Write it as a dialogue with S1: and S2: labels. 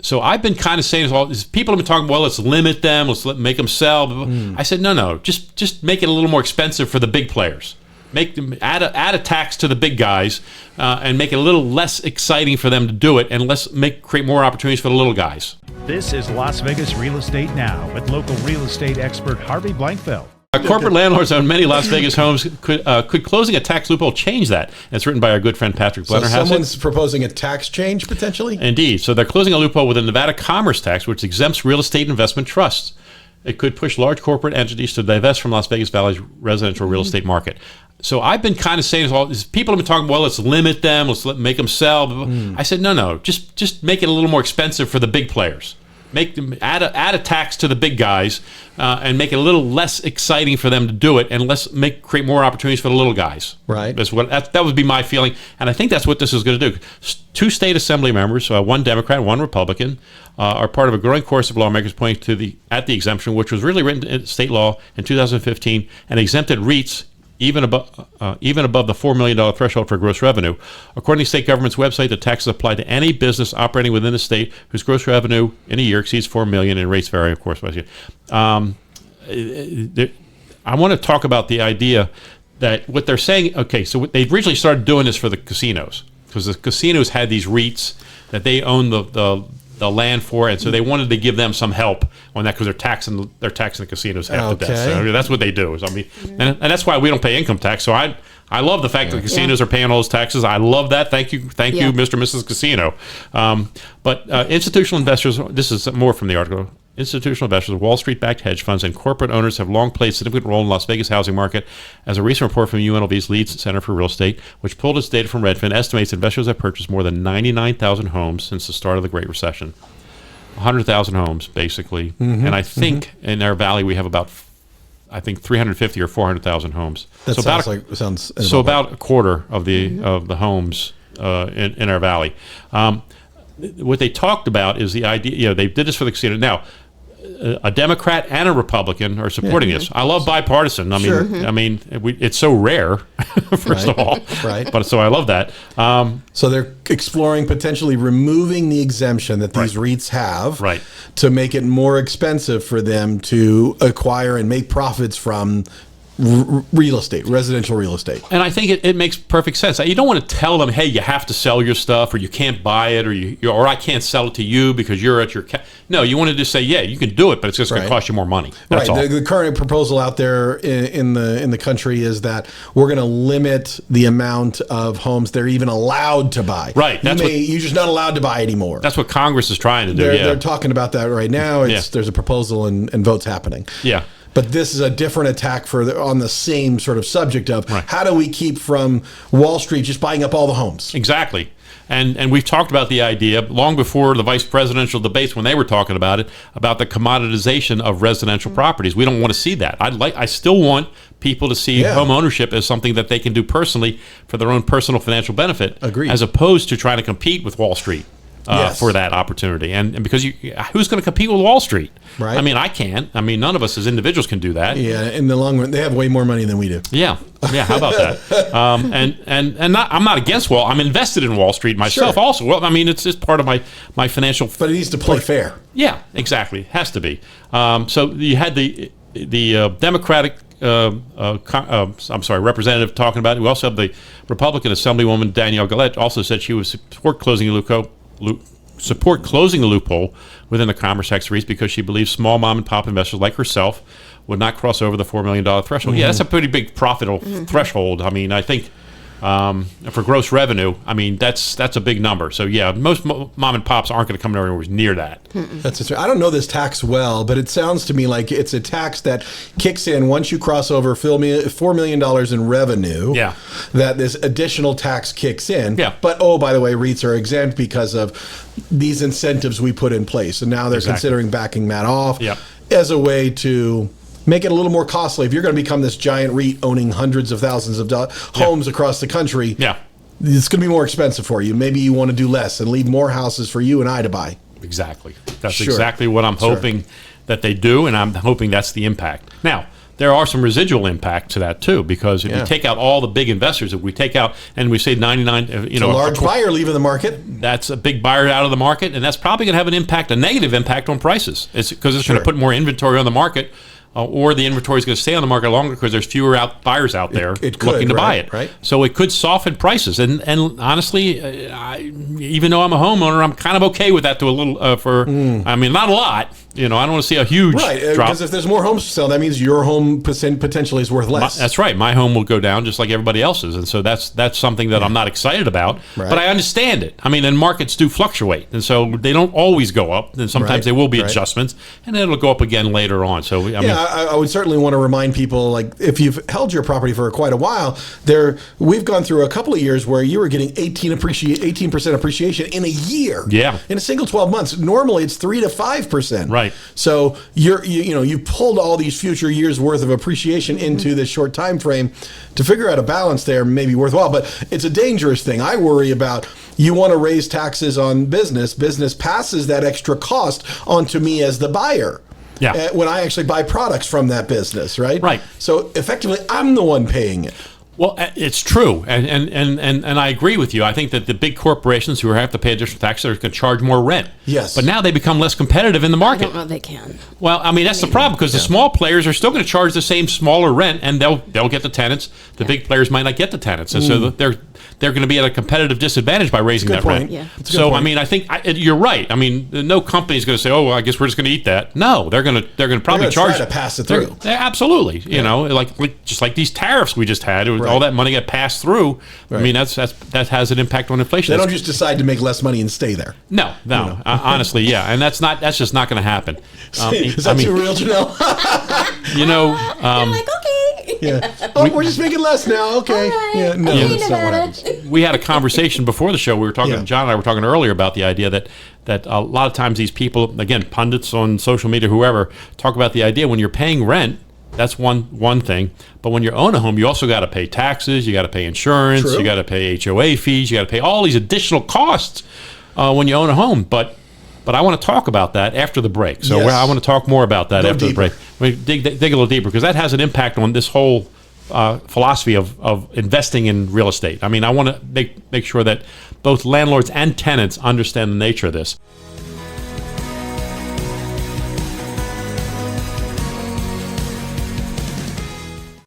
S1: So I've been kind of saying, well, people have been talking, well, let's limit them, make them sell. I said, no, just make it a little more expensive for the big players. Make them add a tax to the big guys and make it a little less exciting for them to do it, and create more opportunities for the little guys.
S2: This is Las Vegas Real Estate Now with local real estate expert Harvey Blankfeld.
S1: Corporate landlords own many Las Vegas homes. Could closing a tax loophole change that? And it's written by our good friend Patrick Blenner.
S3: So someone's proposing a tax change potentially?
S1: Indeed. So they're closing a loophole with the Nevada Commerce Tax, which exempts real estate investment trusts. It could push large corporate entities to divest from Las Vegas Valley's residential real estate market. So I've been kind of saying, well, people have been talking, well, let's limit them, make them sell. I said, no, just make it a little more expensive for the big players. Make them add a tax to the big guys and make it a little less exciting for them to do it, and create more opportunities for the little guys.
S3: Right.
S1: That would be my feeling, and I think that's what this is going to do. 2 state assembly members, one Democrat, one Republican, are part of a growing chorus of lawmakers pointing to the exemption, which was really written in state law in 2015 and exempted REITs even above the $4 million threshold for gross revenue. According to the state government's website, the taxes apply to any business operating within the state whose gross revenue in a year exceeds $4 million, and rates vary, of course. I want to talk about the idea that what they're saying, okay, so they originally started doing this for the casinos, because the casinos had these REITs that they own the land for, and so they wanted to give them some help on that because they're taxing the casinos half to death. So that's what they do. And that's why we don't pay income tax. So I love the fact that the casinos are paying all those taxes. I love that. Thank you, Mr. and Mrs. Casino. But institutional investors, this is more from the article. Institutional investors, Wall Street-backed hedge funds, and corporate owners have long played a significant role in the Las Vegas housing market. As a recent report from UNLV's Leeds Center for Real Estate, which pulled its data from Redfin, estimates investors have purchased more than 99,000 homes since the start of the Great Recession. 100,000 homes, basically. And I think in our valley we have about 350 or 400,000 homes.
S3: That sounds
S1: about a quarter of the homes in our valley. What they talked about is the idea. They did this for the casino. Now, a Democrat and a Republican are supporting this. I love bipartisan. It's so rare, first of all.
S3: Right.
S1: But so I love that.
S3: So they're exploring potentially removing the exemption that these REITs have, to make it more expensive for them to acquire and make profits from real estate, residential real estate.
S1: And I think it makes perfect sense. You don't want to tell them, hey, you have to sell your stuff, or you can't buy it, or I can't sell it to you because you're at your No, you want to just say, yeah, you can do it, but it's just going to cost you more money. That's all.
S3: The current proposal out there in the country is that we're going to limit the amount of homes they're even allowed to buy.
S1: Right.
S3: You're just not allowed to buy anymore.
S1: That's what Congress is trying to do.
S3: They're talking about that right now. There's a proposal and votes happening.
S1: Yeah.
S3: But this is a different attack on the same sort of subject of how do we keep from Wall Street just buying up all the homes?
S1: Exactly. And we've talked about the idea long before the vice presidential debates when they were talking about it, about the commoditization of residential properties. We don't want to see that. I still want people to see home ownership as something that they can do personally for their own personal financial benefit.
S3: Agreed.
S1: As opposed to trying to compete with Wall Street. For that opportunity, and because who's going to compete with Wall Street?
S3: Right.
S1: I can't. None of us as individuals can do that.
S3: Yeah, in the long run, they have way more money than we do.
S1: Yeah. How about that? I'm not against Wall. I'm invested in Wall Street myself, also. Well, it's just part of my financial.
S3: But it needs to play fair.
S1: Yeah, exactly. It has to be. So you had the Democratic. Representative talking about it. We also have the Republican Assemblywoman Danielle Gillette also said she would support closing the loophole within the Commerce Tax REITs because she believes small mom and pop investors like herself would not cross over the $4 million threshold. Yeah, that's a pretty big profit threshold. I think for gross revenue, that's a big number. So yeah, most mom and pops aren't going to come anywhere near that.
S3: That's I don't know this tax well, but it sounds to me like it's a tax that kicks in once you cross over $4 million in revenue.
S1: Yeah,
S3: that this additional tax kicks in.
S1: Yeah,
S3: but by the way, REITs are exempt because of these incentives we put in place, and now they're considering backing that off as a way to make it a little more costly. If you're going to become this giant REIT owning hundreds of thousands of homes across the country, it's going to be more expensive for you. Maybe you want to do less and leave more houses for you and I to buy.
S1: Exactly. That's exactly what I'm hoping that they do, and I'm hoping that's the impact. Now, there are some residual impact to that too, because if you take out all the big investors, if we take out and we say 99,
S3: a large buyer leaving the market.
S1: That's a big buyer out of the market, and that's probably going to have an impact, a negative impact on prices. It's because it's going to put more inventory on the market. Or the inventory is going to stay on the market longer because there's fewer buyers out there looking to buy it.
S3: Right.
S1: So it could soften prices. And honestly, even though I'm a homeowner, I'm kind of okay with that to a little I mean, not a lot. I don't want to see a huge drop.
S3: Because if there's more homes to sell, that means your home potentially is worth less.
S1: That's right. My home will go down just like everybody else's. And so that's something that I'm not excited about. Right. But I understand it. I mean, and markets do fluctuate. And so they don't always go up. And sometimes there will be adjustments. And then it'll go up again later on. So, I mean,
S3: I would certainly want to remind people, like, if you've held your property for quite a while, we've gone through a couple of years where you were getting 18% appreciation in a year.
S1: Yeah.
S3: In a single 12 months. Normally it's 3 to 5%.
S1: Right.
S3: So you pulled all these future years worth of appreciation into this short time frame. To figure out a balance there may be worthwhile, but it's a dangerous thing. I worry about, you want to raise taxes on business passes that extra cost onto me as the buyer.
S1: Yeah.
S3: When I actually buy products from that business, right?
S1: Right.
S3: So effectively, I'm the one paying it.
S1: Well, it's true, and I agree with you. I think that the big corporations who have to pay additional taxes are going to charge more rent.
S3: Yes.
S1: But now they become less competitive in the market.
S4: I don't know if they can.
S1: Well, I mean, that's the problem, because the small players are still going to charge the same smaller rent, and they'll get the tenants. The big players might not get the tenants, and so they're going to be at a competitive disadvantage by raising that rent.
S4: Yeah.
S1: So, I mean, I think you're right. I mean, no company is going to say, "Oh, well, I guess we're just going to eat that." No, they're going to probably charge
S3: try to pass it through.
S1: Absolutely. You know, like just like these tariffs we just had. All that money got passed through. I mean, that has an impact on inflation.
S3: They don't just decide to make less money and stay there.
S1: No. Honestly, yeah, and that's just not going to happen.
S3: Is that too real, Janelle?
S4: I'm like, okay.
S3: Yeah. Oh, we're just making less now. Okay.
S4: Right.
S3: Yeah. No, that's not what happens.
S1: We had a conversation before the show. We were talking. John and I were talking earlier about the idea that a lot of times these people, again, pundits on social media, whoever, talk about the idea when you're paying rent. That's one thing. But when you own a home, you also got to pay taxes. You got to pay insurance.
S3: True.
S1: You got to pay HOA fees. You got to pay all these additional costs when you own a home. But I want to talk about that after the break. So I want to talk more make the break. We dig a little deeper, because that has an impact on this whole philosophy of investing in real estate. I mean, I want to make sure that both landlords and tenants understand the nature of this.